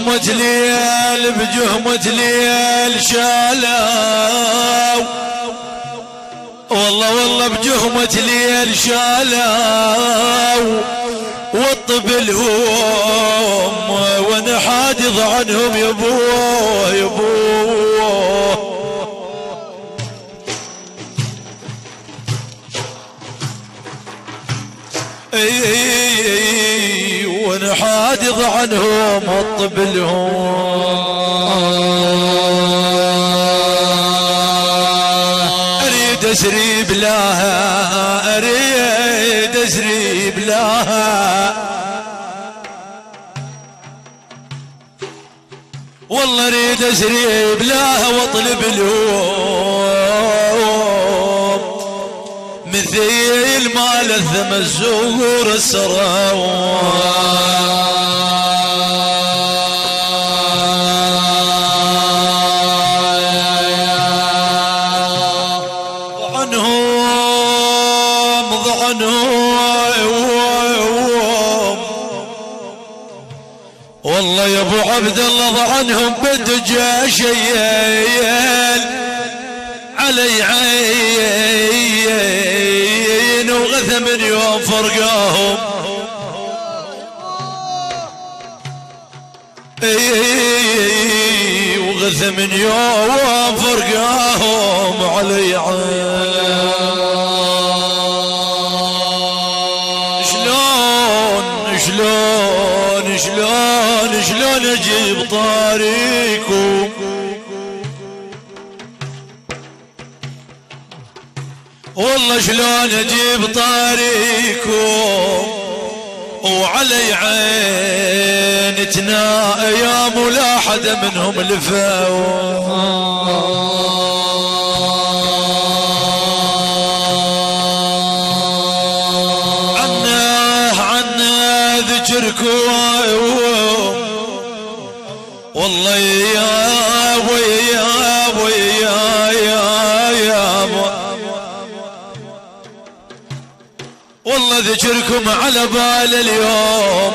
بجهمة ليل بجهمة ليل شالوا والله بجهمة ليل شالوا والطبل هم وانا حادث عنهم يبوه يبوه وانا حادث عنهم الطبل اريد اسري بلاها اريد اسري بلاها والله اريد اسري بلاها واطلب اليوم مثيل ما لثم الزهور السراوان والله يا ابو عبد الله ضعنهم بدجا شيال علي عين وغثى من يوم فرقاهم وغثى من يوم فرقاهم علي عين شلون اجيب طاريكم والله شلون اجيب طاريكم وعلي عينتنا ايام ولا حدا منهم لفاوا والله يا والله ذكركم على بال اليوم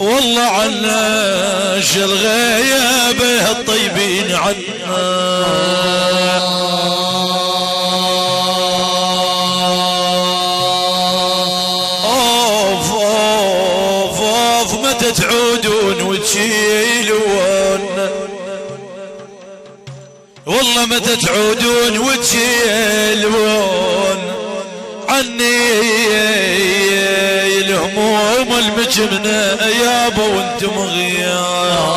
والله عنا الغيابة الطيبين عنا متى تعودون وتشيلون والله متى تعودون وتشيلون عني الهموم المجمنة يابا وانتم غياب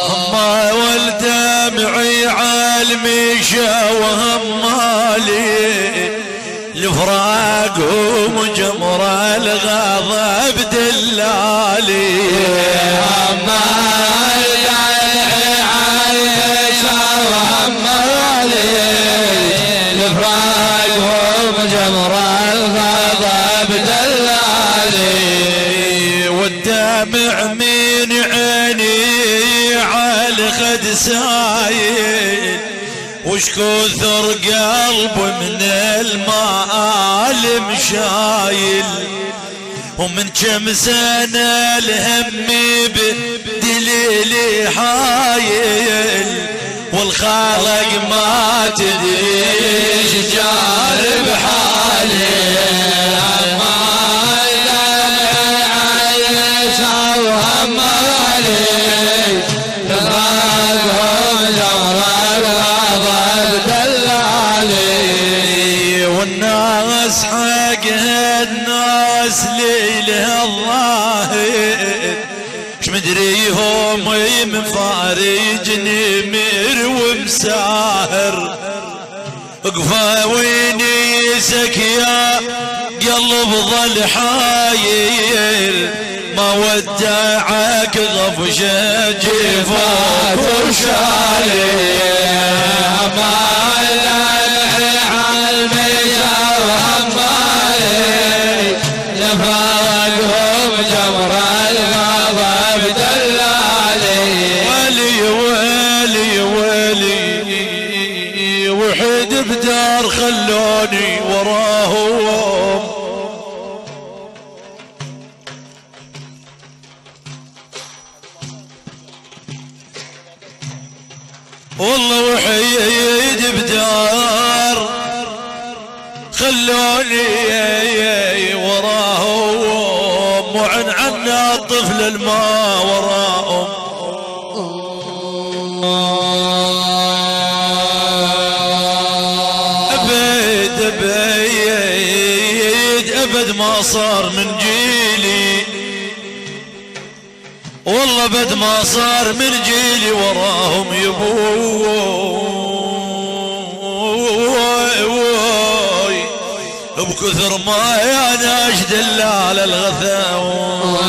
هما والدمعي عالمي وهمالي الفراقهم وجمر الغضب دلالي هما الفراقهم وجمر الغضب دلالي والدمع من عيني على خد سايل وش كثر قلب من المآلم شايل ومن كم سنة الهم بدليلي حايل والخالق ما تدري شجار بحالي ما عايش وهم علي تفاقهم جمر الغضب دلالي والناس حقها الناس ليله الظاهر شمدريهم مفارجني مر ومساهر اقفا وينيسك يا قلب ظل حاير ما ودعك غفشة جفاك وشاير ما لنحي عالميشا وهمالي جفاكهم جمر الغضب دلالي ولي ولي ولي وحيد بدار خلوني وراهم. والله وحيد بدار خلوني وراهم، وعن عنا الطفل الماء وراهم. أبد ما صار من جيلي، والله بد ما صار من جيلي وراهم يبوي، بكثر ما يا ناش دلال الغثاوي.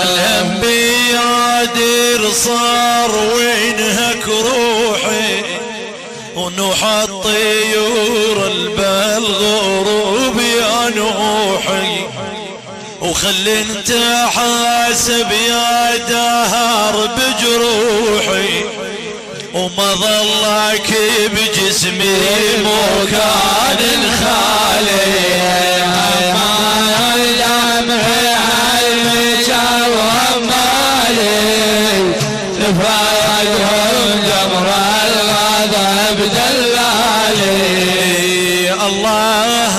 الهم بيادر صار وينهك روحي، ونوح الطيور البالغروب يا نوحي، وخلي انت حاسب يا دهر بجروحي، وما ظلك بجسمي مكان خالي. الله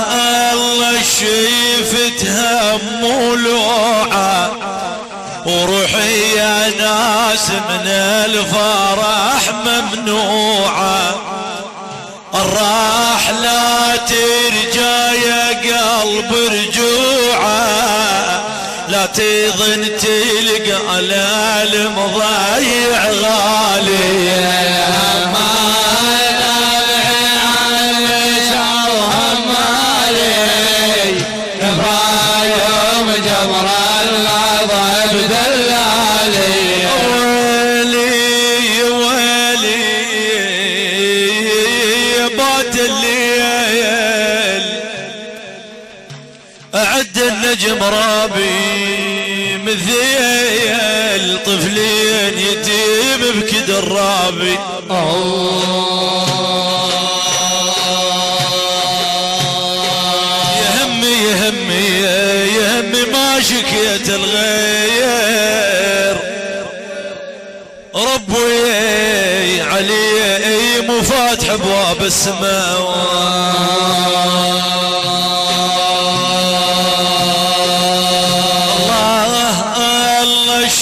الله شيفت هم ولوعة، وروحي يا ناس من الفرح ممنوعة. الراح لا ترجع يا قلب رجوعة، لا تظن تلقى على المضايع غالي. أعد النجم رابي مثيل طفلين يتيم بكد الرابي. يهمي ما شكيت الغير، ربي علي مفاتح ابواب السماوات.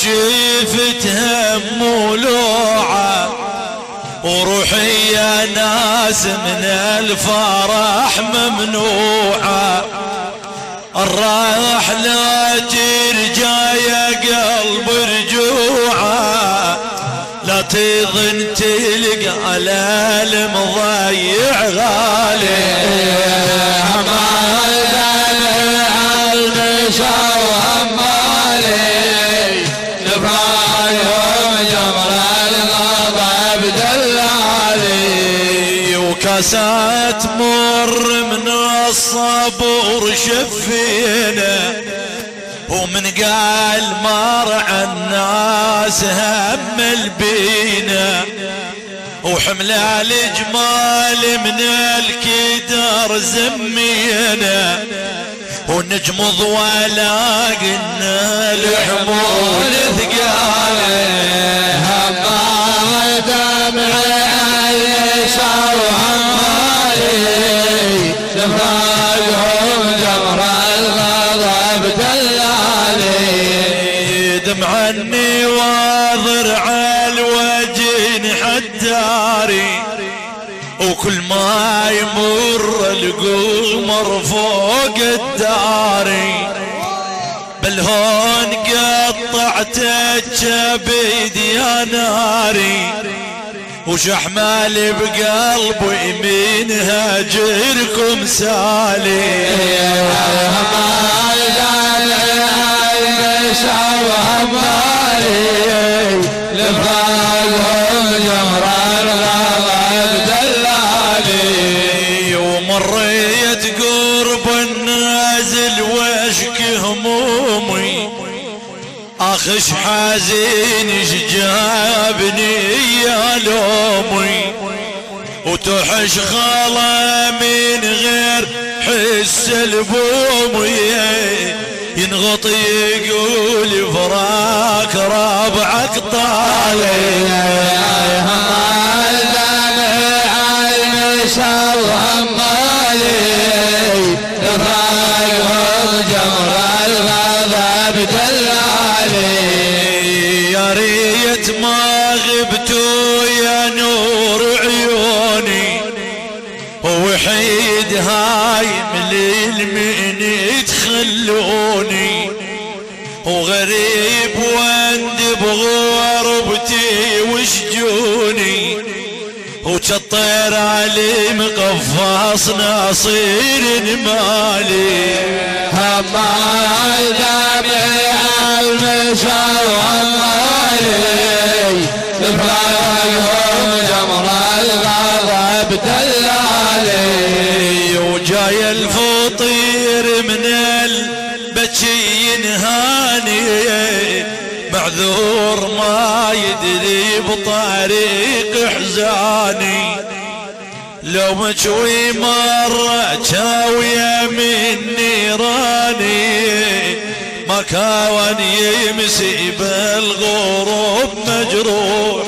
شفت هم ولوعة، وروحي يا ناس من الفرح ممنوعة. الراح لا ترجع يا قلب رجوعة، لا تظن تلقى على المضيع غالي. وكاسات مر من الصبر شفينا، ومن قال مر الناس هم البينا، وحمل الجمال من الكدر زمينا، ونجمض ولا قلنا الحمول ثقاله. دمعني واضر على الوجه حداري، وكل ما يمر القمر فوق الداري، بالهون قطعت الجبيد يا ناري، وشحمال بقلبي من هاجركم سالي. ومريت قرب النازل واشكي همومي، اخش حال حزين جابني يا لومي وتحش خاله من غير حس البومي ينغط يقول فراق رابعك طالي يا ريت ما غبتوا يا نور عيوني وحيد هاي للمن تخلوني وغريب واندب بغربتي وشجوني وشطير علي مقفاص ناصير مالي هما دامي المشار والله تفرقهم جمر الغضب دلالي وجاي الفطير من البكي ينهاني معذور ما يدري بطريق حزاني لو مشوي مرة شاوية من نيراني ما كان يمسي بالغروب مجروح